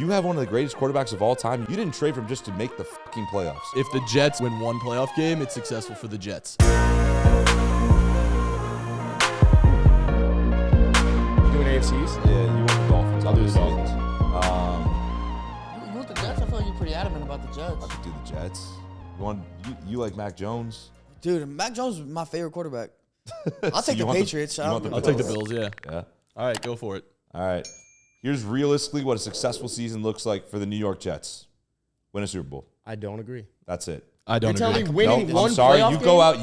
you have one of the greatest quarterbacks of all time. You didn't trade for him just to make the fucking playoffs. If the Jets win one playoff game, it's successful for the Jets. Doing AFC East? Yeah, you want the Dolphins. I'll do the Dolphins. You want the Jets? I feel like you're pretty adamant about the Jets. I could do the Jets. You like Mac Jones? Dude, Mac Jones is my favorite quarterback. I'll take the Patriots. you want the I'll take the Bills, yeah. Yeah. All right, go for it. All right. Here's realistically what a successful season looks like for the New York Jets. Win a Super Bowl. I don't agree. That's it. I don't You're telling agree. me winning No, one I'm sorry. playoff You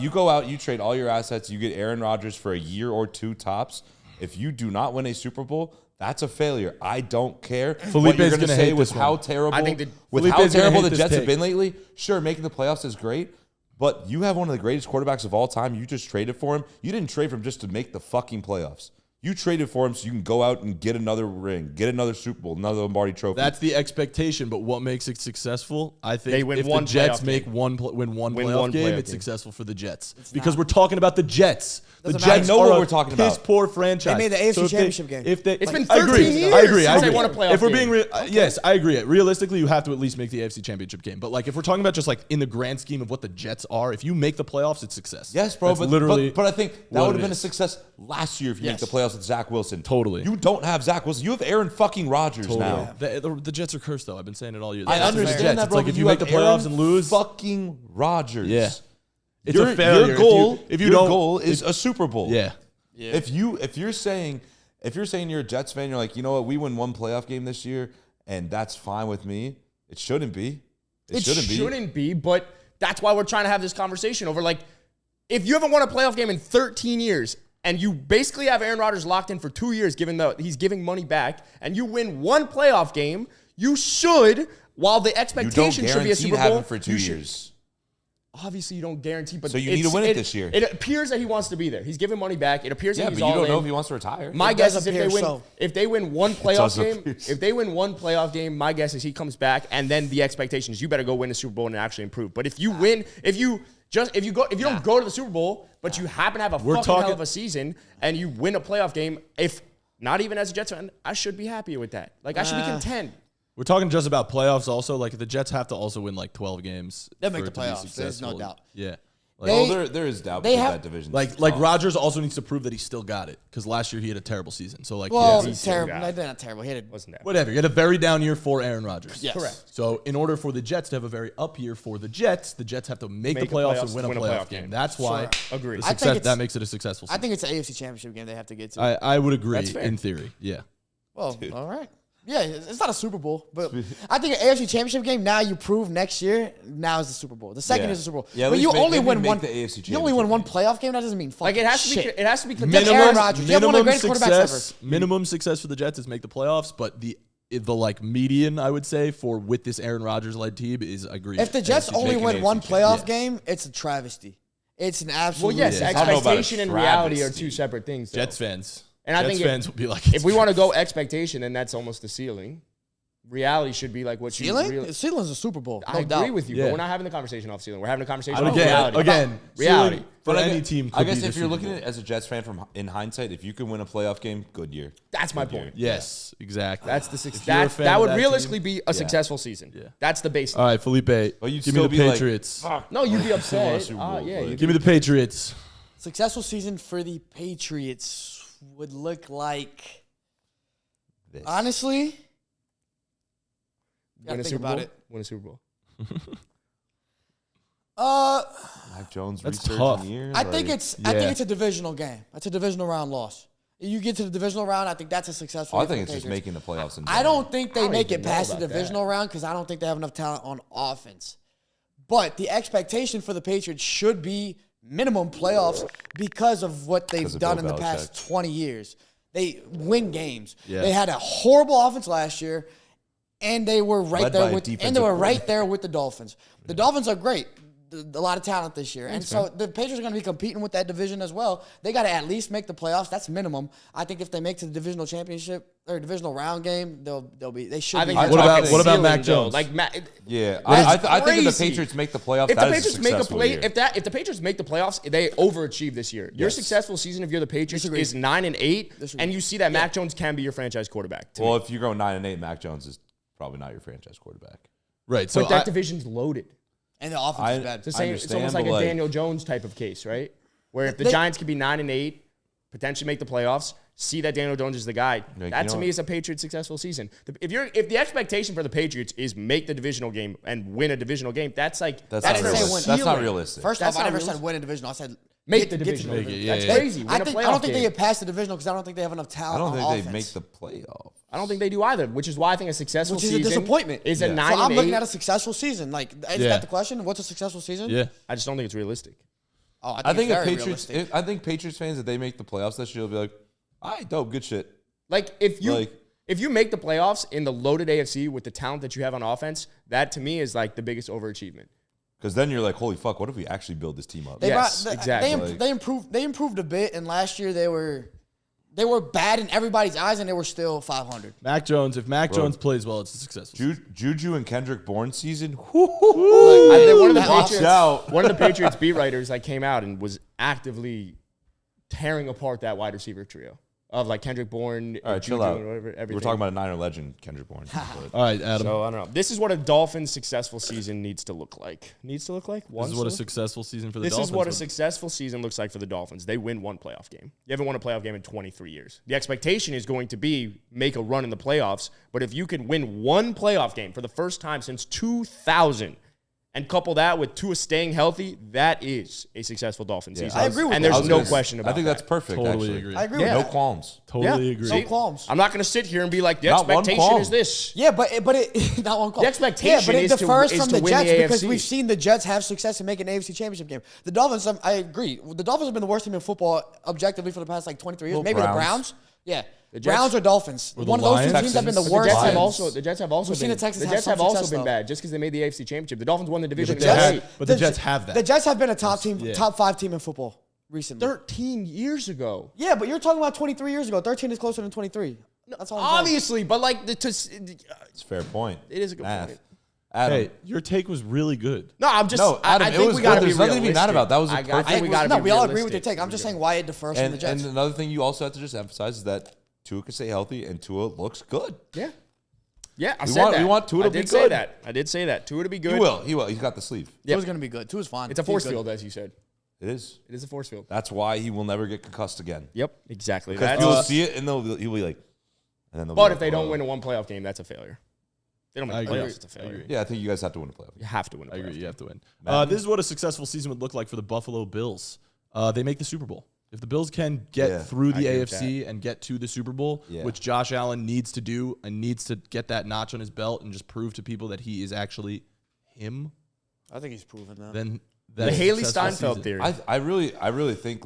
go out, you trade all your assets, you get Aaron Rodgers for a year or two tops. If you do not win a Super Bowl, that's a failure. I don't care what you're going to say with how terrible, I think the Jets have been lately. Sure, making the playoffs is great, but you have one of the greatest quarterbacks of all time. You just traded for him. You didn't trade for him just to make the fucking playoffs. You traded for him so you can go out and get another ring, get another Super Bowl, another Lombardi Trophy. That's the expectation, but what makes it successful? I think They win if one the Jets playoff make game. win one playoff game, it's game. successful for the Jets. Because we're talking about the Jets. The Doesn't matter. Jets I know are what a we're talking about. piss poor franchise. They made the AFC So if Championship game. If they, It's been I agree. 13 years I agree. since they won a playoff If we're game. being yes, I agree. Realistically, you have to at least make the AFC Championship game. But like, if we're talking about just like in the grand scheme of what the Jets are, if you make the playoffs, it's success. Yes, bro, That's but literally I think that what would have it been a is. success last year if you Yes. make the playoffs with Zach Wilson. Totally. You don't have Zach Wilson. You have Aaron fucking Rodgers now. The Jets are cursed, though. I've been saying it all year. I That's the understand Jets. that, It's bro. like but if you make the have playoffs Aaron and lose, fucking Rodgers. yeah, it's Your, a failure. your goal, if you your don't, goal is a Super Bowl. yeah. If you're saying you're a Jets fan, you're like, you know what, we win one playoff game this year, and that's fine with me. It shouldn't be. It shouldn't be. But that's why we're trying to have this conversation over, like, if you haven't won a playoff game in 13 years and you basically have Aaron Rodgers locked in for 2 years, given that he's giving money back, and you win one playoff game, you should, while the You don't expectation should be a guarantee Super to have Bowl, him for 2 you should- years. Obviously, you don't guarantee, but So you need to win it this year. It appears that he wants to be there. He's giving money back. It appears Yeah, that but he's you all don't know in. if he wants to retire. My It guess does is appear so. if they win one does playoff game, appear so. if they win one playoff game, my guess is he comes back, and then the expectation is you better go win a Super Bowl and actually improve. But if you win, if you don't go to the Super Bowl, but you happen to have a fucking hell of a season and you win a playoff game, if not even as a Jets fan, I should be happy with that. Like I should be content. We're talking just about playoffs also. Like, the Jets have to also win, like, 12 games. They'll make for the it to be playoffs. There's no successful. doubt. Yeah. Well, there is doubt they with have- that division. Like Rodgers also needs to prove that he still got it. Because last year he had a terrible season. So, like, Well, yeah, he's still terrible. got No, it. they're not terrible. He had a, Wasn't that? whatever. He had a very down year for Aaron Rodgers. Yes. Correct. So, in order for the Jets to have a very up year for the Jets have to make the playoffs and win a playoff game. That's why Agreed. the I think success, it's- that makes it a successful season. I think it's an AFC Championship game they have to get to. I would agree That's fair. in theory. Yeah. Well, all right. Yeah, it's not a Super Bowl, but I think an AFC Championship game, now you prove next year, now is the Super Bowl. The second Yeah. is the Super Bowl. Yeah, at but least you make- only maybe win make one. the AFC You only win one Championship playoff game. That doesn't mean fucking Like it has to shit. be. It has to be. That's Aaron Rodgers. You have one of the greatest quarterbacks success, for the Jets is make the playoffs, but the like median, I would say, for with this Aaron Rodgers led team is agree. If the Jets AFC only making win AFC one champion. playoff Yes. game, it's a travesty. It's an absolute. Well, yes, I don't know about a expectation and reality are travesty. two separate things. though. Jets fans, And I Jets think fans will be like, if we want to go expectation, then that's almost the ceiling. Reality should be like what you Ceiling? really. Ceiling's a Super Bowl. I No agree doubt. with you, Yeah. but we're not having the conversation off ceiling. We're having a conversation but off again, reality. reality Reality. for But any team. I Could guess be the if you're Super looking Bowl. at it as a Jets fan in hindsight, if you can win a playoff game, good year. That's my Good year. point. yes, exactly. That's the If success. you're a fan That of would that realistically team- be a successful season. Yeah. That's the baseline. All right, Felipe. But you'd give me still the be like, Patriots. No, you'd be upset. Super Bowl, Yeah, but- you'd Give me the Patriots. Successful season for the Patriots would look like, This. honestly, win a think Super about Bowl. it. Win a Super Bowl. Mac Jones That's resurging tough. year. I think like- it's Yeah. a divisional game. That's a divisional round loss. You get to the divisional round, I think that's a successful. I year for think the it's just Patriots. making the playoffs. In I general. don't think I they don't make even it know past the about that. divisional round because I don't think they have enough talent on offense. But the expectation for the Patriots should be minimum playoffs because of what they've Because of done Bill in the past Belichick. 20 years. They win games. Yeah. They had a horrible offense last year, and they were right Led by there a with defensive the Dolphins. The Dolphins are great. A lot of talent this year. And so the Patriots are going to be competing with that division as well. They got to at least make the playoffs. That's minimum. I think if they make to the divisional championship or divisional round game, they should I be. think you're What about- talking what about ceiling, Mac though. Jones? Like Yeah, That's I think if the crazy. Patriots make the playoffs, if the that is a Patriots make a successful play, year. if the Patriots make the playoffs, they overachieve this year. Your Yes. successful season, if you're the Patriots, Disagree. is 9-8, Disagree. and you see that Mac Jones can be your franchise quarterback. to Well, me. if you go 9-8, Mac Jones is probably not your franchise quarterback. Right. So But that division's loaded. And the offense is bad. It's the same. It's almost like a Daniel Jones type of case, right? Where if the Giants could be 9-8, potentially make the playoffs, see that Daniel Jones is the guy. Like, that to me is a Patriots successful season. If the expectation for the Patriots is make the divisional game and win a divisional game, that's not realistic. That's not realistic. First off, I never said win a divisional. I said make the divisional. Yeah, That's crazy. I don't think they get past the divisional because I don't think they have enough talent. I don't on think offense. they make the playoff. I don't think they do either, which is why I think a successful season a disappointment. is a 9-8. So I'm looking at a successful season. Like, is that the question? What's a successful season? Yeah. I just don't think it's realistic. Oh, I think it's I think Patriots fans, if they make the playoffs this year, will be like, all right, dope, good shit. Like if you make the playoffs in the loaded AFC with the talent that you have on offense, that to me is like the biggest overachievement. Because then you're like, holy fuck, what if we actually build this team up? Exactly. They improved a bit, and last year they were bad in everybody's eyes, and they were still 500. Mac Jones, if Mac Jones plays well, it's a successful season. Juju and Kendrick Bourne season. One of the Patriots beat writers came out and was actively tearing apart that wide receiver trio of like Kendrick Bourne. All right, Juju chill out. And whatever, everything. We're talking about a Niner legend, Kendrick Bourne. All right, Adam. So I don't know. This is what a Dolphins successful season needs to look like. This is what a successful season for the Dolphins. This is what a successful season looks like for the Dolphins. They win one playoff game. You haven't won a playoff game in 23 years. The expectation is going to be make a run in the playoffs. But if you can win one playoff game for the first time since 2000 and couple that with Tua staying healthy, that is a successful Dolphins season. I agree with and that. there's no question about it. I think that's perfect, Totally actually. agree. I agree with No that. qualms. Totally agree. No qualms. I'm not going to sit here and be like, the Not one expectation qualm. is this. Yeah, but it not one call. The expectation but it is to- differs is from to the win Jets the because AFC. we've seen the Jets have success in making an AFC Championship game. The Dolphins, I agree. The Dolphins have been the worst team in football objectively for the past 23 years. Well, Maybe Browns. the Browns. Yeah. Jets. Browns or Dolphins. Or the One of those two Lions. teams have been the But worst. the Jets have also We've seen been. the Texans The have Jets some have also success, been though. bad just because they made the AFC Championship. The Dolphins won the division. But the Jets have that. The Jets have been a top team, top 5 team in football recently. 13 years ago. Yeah, but you're talking about 23 years ago. 13 is closer than 23. That's all I'm saying. Obviously, but like It's a fair point. it is a good Math. point. Adam. Hey, your take was really good. No, I'm just. No, Adam, I it think was we got to good. be There's nothing to be mad realistic. about. That was a I perfect- think we got to No, be we all agree with your realistic. take. I'm just saying why it differs from the Jets. And another thing you also have to just emphasize is that Tua can stay healthy and Tua looks good. Yeah. Yeah, I We said want- that. we want Tua to I be did say good. that. I did say that. Tua to be good. He will. He will. He's got the sleeve. Yep. Tua's going to be good. Tua's fine. It's a He's force good. field, as you said. It is. It is a force field. That's why he will never get concussed again. Yep, exactly. Because That's, you'll see it and he'll be like, and then they'll be but like, if they don't "Oh." win a one playoff game, that's a failure. They don't I make the agree. playoffs, it's a I failure. agree. Yeah, I think you guys have to win a playoff. You have to win a I playoff agree. game. You have to win. This is what a successful season would look like for the Buffalo Bills. They make the Super Bowl. If the Bills can get through the agree with AFC and get to the Super Bowl, which Josh Allen needs to do and needs to get that notch on his belt and just prove to people that he is actually him, I think he's proven that. then The that's a Haley successful Steinfeld season. theory. I really think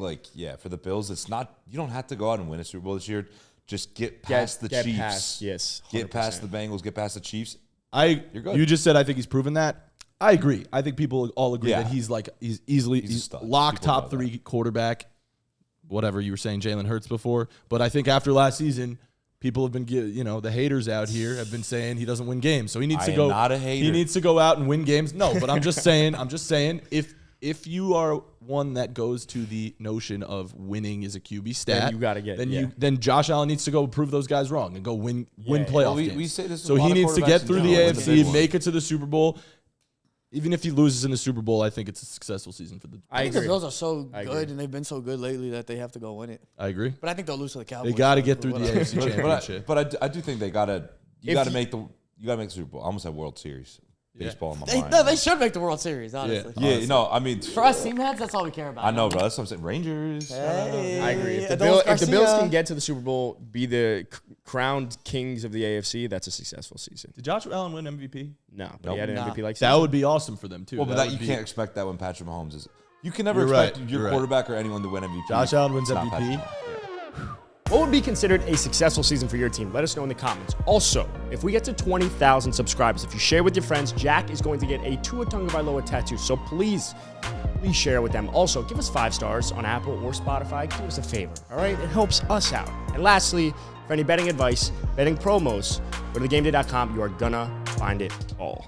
for the Bills, it's not. You don't have to go out and win a Super Bowl this year. Just get past the Get Chiefs. past, yes, Get past 100%. the Bengals. Get past the Chiefs. You're good. You just said I think he's proven that. I agree. I think people all agree Yeah. that he's easily He's a stud. locked People top know 3 quarterback. Whatever you were saying, Jalen Hurts before, but I think after last season, people have been the haters out here have been saying he doesn't win games, so he needs I to am go. not a hater. He needs to go out and win games. No, but I'm just saying. If you are one that goes to the notion of winning is a QB stat, Then you gotta get- then Josh Allen needs to go prove those guys wrong and go win playoff Well, we games. say this with so a lot he of needs to quarterbacks get in through the general, win the big AFC, one. make it to the Super Bowl. Even if he loses in the Super Bowl, I think it's a successful season for the. I I think the agree. Bills are so I good, agree. and they've been so good lately that they have to go win it. I agree. But I think they'll lose to the Cowboys. They got to so get through the whatever. AFC Championship. But I do think they gotta. You If gotta you- make the Super Bowl. I almost said World Series. Baseball in my mind. No, they should make the World Series, honestly. Yeah, no, I mean, For us team heads, that's all we care about. I know, bro. That's what I'm saying. Rangers. Hey, I agree. If the Adolis Bills Garcia. can get to the Super Bowl, be the crowned kings of the AFC, that's a successful season. Did Josh Allen win MVP? No, but Nope. he had an Nah. MVP like That season. would be awesome for them too. Well, but That you would be- can't expect that when Patrick Mahomes is. You can never You're expect right. your You're right. quarterback or anyone to win MVP. Josh Allen wins It's not MVP. Patrick Mahomes. What would be considered a successful season for your team? Let us know in the comments. Also, if we get to 20,000 subscribers, if you share with your friends, Jack is going to get a Tua Tagovailoa tattoo. So please share with them. Also, give us 5 stars on Apple or Spotify. Do us a favor, all right? It helps us out. And lastly, for any betting advice, betting promos, go to thegameday.com. You are gonna find it all.